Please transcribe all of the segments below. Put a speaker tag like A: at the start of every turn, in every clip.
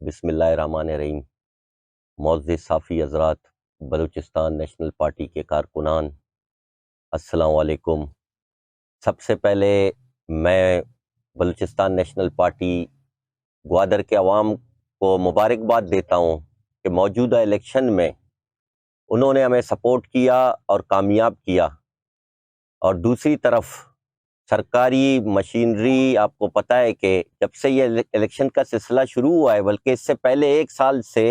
A: بسم اللہ الرحمن الرحیم۔ معزز صافی حضرات، بلوچستان نیشنل پارٹی کے کارکنان، السلام علیکم۔ سب سے پہلے میں بلوچستان نیشنل پارٹی گوادر کے عوام کو مبارکباد دیتا ہوں کہ موجودہ الیکشن میں انہوں نے ہمیں سپورٹ کیا اور کامیاب کیا، اور دوسری طرف سرکاری مشینری، آپ کو پتہ ہے کہ جب سے یہ الیکشن کا سلسلہ شروع ہوا ہے، بلکہ اس سے پہلے ایک سال سے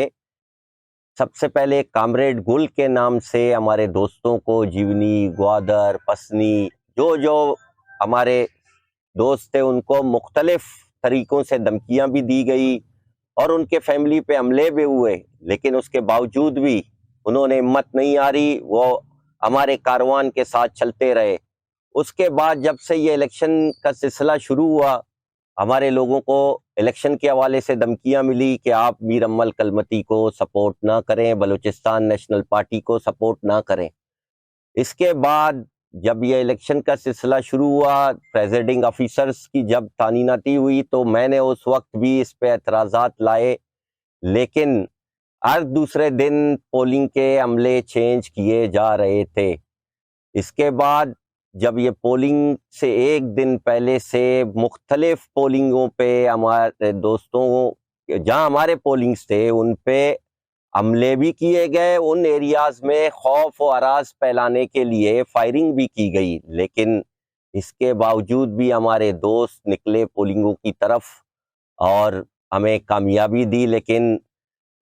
A: سب سے پہلے کامریڈ گل کے نام سے ہمارے دوستوں کو جیونی، گوادر، پسنی، جو ہمارے دوست تھے ان کو مختلف طریقوں سے دھمکیاں بھی دی گئی اور ان کے فیملی پہ حملے بھی ہوئے، لیکن اس کے باوجود بھی انہوں نے ہمت نہیں ہاری، وہ ہمارے کاروان کے ساتھ چلتے رہے۔ اس کے بعد جب سے یہ الیکشن کا سلسلہ شروع ہوا، ہمارے لوگوں کو الیکشن کے حوالے سے دھمکیاں ملی کہ آپ میر امل کلمتی کو سپورٹ نہ کریں، بلوچستان نیشنل پارٹی کو سپورٹ نہ کریں۔ اس کے بعد جب یہ الیکشن کا سلسلہ شروع ہوا، پریزائڈنگ آفیسرز کی جب تعیناتی ہوئی، تو میں نے اس وقت بھی اس پہ اعتراضات لائے، لیکن ہر دوسرے دن پولنگ کے عملے چینج کیے جا رہے تھے۔ اس کے بعد جب یہ پولنگ سے ایک دن پہلے سے مختلف پولنگوں پہ ہمارے دوستوں، جہاں ہمارے پولنگز تھے ان پہ حملے بھی کیے گئے، ان ایریاز میں خوف و ہراس پھیلانے کے لیے فائرنگ بھی کی گئی، لیکن اس کے باوجود بھی ہمارے دوست نکلے پولنگوں کی طرف اور ہمیں کامیابی دی۔ لیکن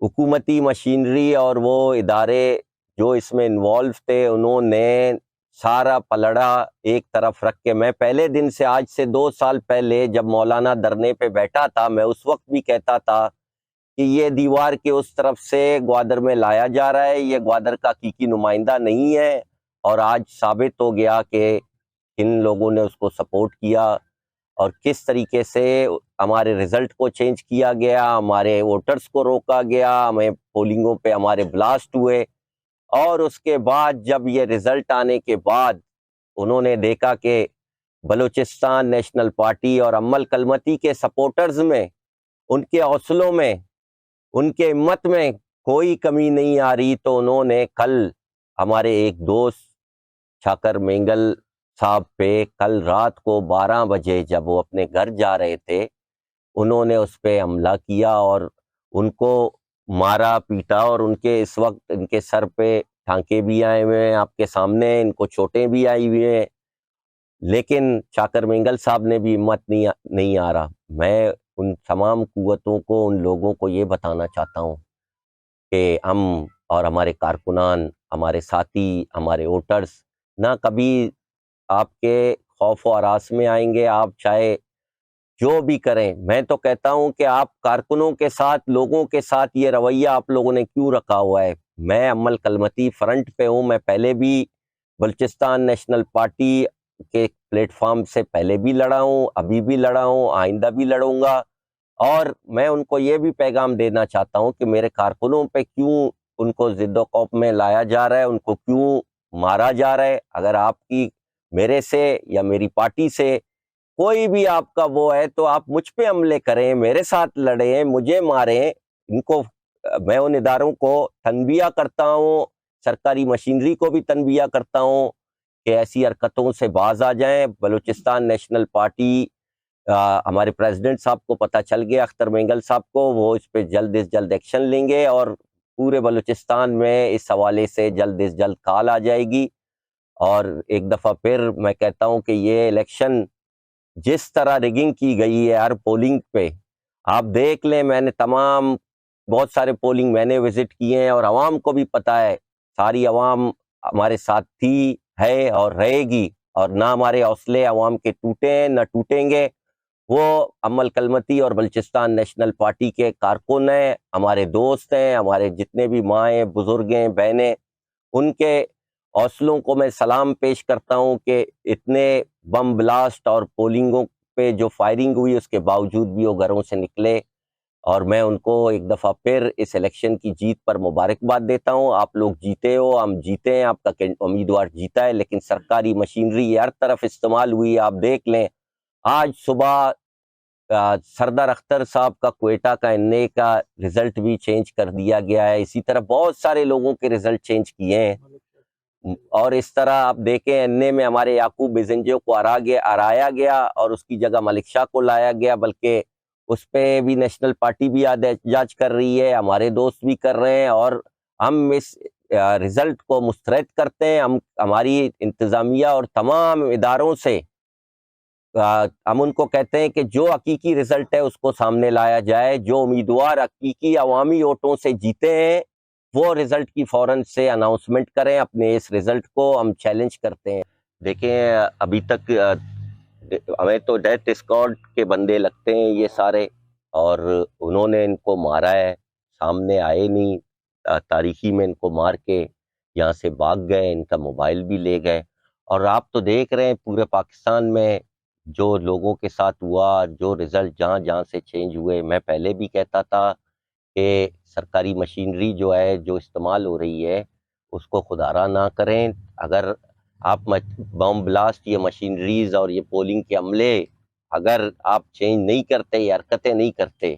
A: حکومتی مشینری اور وہ ادارے جو اس میں انوالو تھے، انہوں نے سارا پلڑا ایک طرف رکھ کے، میں پہلے دن سے، آج سے 2 سال پہلے جب مولانا دھرنے پہ بیٹھا تھا، میں اس وقت بھی کہتا تھا کہ یہ دیوار کے اس طرف سے گوادر میں لایا جا رہا ہے، یہ گوادر کا حقیقی نمائندہ نہیں ہے، اور آج ثابت ہو گیا کہ کن لوگوں نے اس کو سپورٹ کیا اور کس طریقے سے ہمارے رزلٹ کو چینج کیا گیا، ہمارے ووٹرز کو روکا گیا، ہمیں پولنگوں پہ ہمارے بلاسٹ ہوئے۔ اور اس کے بعد جب یہ رزلٹ آنے کے بعد انہوں نے دیکھا کہ بلوچستان نیشنل پارٹی اور امل کلمتی کے سپورٹرز میں، ان کے حوصلوں میں، ان کے ہمت میں کوئی کمی نہیں آ رہی، تو انہوں نے کل ہمارے ایک دوست شاکر مینگل صاحب پہ کل رات کو 12 بجے جب وہ اپنے گھر جا رہے تھے، انہوں نے اس پہ حملہ کیا اور ان کو مارا پیٹا، اور ان کے اس وقت ان کے سر پہ ٹھانکے بھی آئے ہوئے ہیں، آپ کے سامنے ان کو چوٹیں بھی آئی ہوئی ہیں، لیکن شاکر مینگل صاحب نے بھی ہمت نہیں آ رہا۔ میں ان تمام قوتوں کو، ان لوگوں کو یہ بتانا چاہتا ہوں کہ ہم اور ہمارے کارکنان، ہمارے ساتھی، ہمارے ووٹرز نہ کبھی آپ کے خوف و ہراس میں آئیں گے، آپ چاہے جو بھی کریں۔ میں تو کہتا ہوں کہ آپ کارکنوں کے ساتھ، لوگوں کے ساتھ یہ رویہ آپ لوگوں نے کیوں رکھا ہوا ہے؟ میں امل کلمتی فرنٹ پہ ہوں، میں پہلے بھی بلوچستان نیشنل پارٹی کے پلیٹ فارم سے پہلے بھی لڑا ہوں، ابھی بھی لڑا ہوں، آئندہ بھی لڑوں گا، اور میں ان کو یہ بھی پیغام دینا چاہتا ہوں کہ میرے کارکنوں پہ کیوں ان کو ضد و خوف میں لایا جا رہا ہے، ان کو کیوں مارا جا رہا ہے۔ اگر آپ کی میرے سے یا میری پارٹی سے کوئی بھی آپ کا وہ ہے تو آپ مجھ پہ حملے کریں، میرے ساتھ لڑیں، مجھے ماریں۔ ان کو میں ان اداروں کو تنبیہ کرتا ہوں، سرکاری مشینری کو بھی تنبیہ کرتا ہوں کہ ایسی حرکتوں سے باز آ جائیں۔ بلوچستان نیشنل پارٹی، ہمارے پریزیڈنٹ صاحب کو پتہ چل گیا، اختر مینگل صاحب کو، وہ اس پہ جلد از جلد ایکشن لیں گے، اور پورے بلوچستان میں اس حوالے سے جلد از جلد کال آ جائے گی۔ اور ایک دفعہ پھر میں کہتا ہوں کہ یہ الیکشن جس طرح ریگنگ کی گئی ہے ہر پولنگ پہ، آپ دیکھ لیں، میں نے بہت سارے پولنگ میں نے وزٹ کیے ہیں، اور عوام کو بھی پتہ ہے، ساری عوام ہمارے ساتھ تھی، ہے اور رہے گی، اور نہ ہمارے حوصلے عوام کے ٹوٹے ہیں نہ ٹوٹیں گے۔ وہ امل کلمتی اور بلوچستان نیشنل پارٹی کے کارکن ہیں، ہمارے دوست ہیں، ہمارے جتنے بھی مائیں، بزرگ ہیں، بہنیں، ان کے حوصلوں کو میں سلام پیش کرتا ہوں کہ اتنے بم بلاسٹ اور پولنگوں پہ جو فائرنگ ہوئی، اس کے باوجود بھی وہ گھروں سے نکلے، اور میں ان کو ایک دفعہ پھر اس الیکشن کی جیت پر مبارکباد دیتا ہوں۔ آپ لوگ جیتے ہو، ہم جیتے ہیں، آپ کا امیدوار جیتا ہے، لیکن سرکاری مشینری ہر طرف استعمال ہوئی، آپ دیکھ لیں۔ آج صبح سردار اختر صاحب کا کوئٹہ کا این اے کا رزلٹ بھی چینج کر دیا گیا ہے، اسی طرح بہت سارے لوگوں کے رزلٹ چینج کیے ہیں، اور اس طرح آپ دیکھیں این اے میں ہمارے یعقوب بزنجو کو ہرایا گیا اور اس کی جگہ ملک شاہ کو لایا گیا، بلکہ اس پہ بھی نیشنل پارٹی بھی احتجاج کر رہی ہے، ہمارے دوست بھی کر رہے ہیں، اور ہم اس رزلٹ کو مسترد کرتے ہیں۔ ہماری انتظامیہ اور تمام اداروں سے ہم ان کو کہتے ہیں کہ جو حقیقی رزلٹ ہے اس کو سامنے لایا جائے، جو امیدوار حقیقی عوامی ووٹوں سے جیتے ہیں وہ رزلٹ کی فوراً سے اناؤنسمنٹ کریں، اپنے اس رزلٹ کو ہم چیلنج کرتے ہیں۔ دیکھیں ابھی تک ہمیں تو ڈیتھ اسکواڈ کے بندے لگتے ہیں یہ سارے، اور انہوں نے ان کو مارا ہے، سامنے آئے نہیں، تاریخی میں ان کو مار کے یہاں سے بھاگ گئے، ان کا موبائل بھی لے گئے، اور آپ تو دیکھ رہے ہیں پورے پاکستان میں جو لوگوں کے ساتھ ہوا، جو رزلٹ جہاں جہاں سے چینج ہوئے۔ میں پہلے بھی کہتا تھا کہ سرکاری مشینری جو ہے جو استعمال ہو رہی ہے اس کو خودارا نہ کریں۔ اگر آپ بم بلاسٹ، یہ مشینریز اور یہ پولنگ کے عملے اگر آپ چینج نہیں کرتے، یہ حرکتیں نہیں کرتے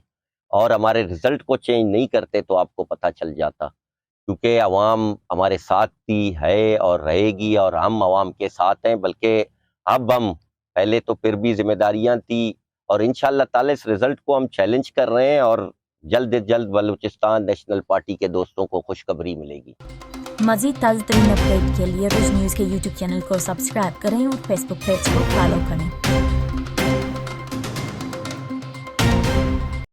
A: اور ہمارے رزلٹ کو چینج نہیں کرتے تو آپ کو پتہ چل جاتا، کیونکہ عوام ہمارے ساتھ تھی، ہے اور رہے گی، اور ہم عوام کے ساتھ ہیں، بلکہ اب ہم پہلے تو پھر بھی ذمہ داریاں تھی، اور انشاءاللہ تعالی اس رزلٹ کو ہم چیلنج کر رہے ہیں، اور جلد از جلد بلوچستان نیشنل پارٹی کے دوستوں کو خوشخبری ملے گی۔
B: مزید تازہ ترین اپڈیٹ کے لیے روز نیوز کے یوٹیوب چینل کو سبسکرائب کریں اور فیس بک پیج کو فالو کریں۔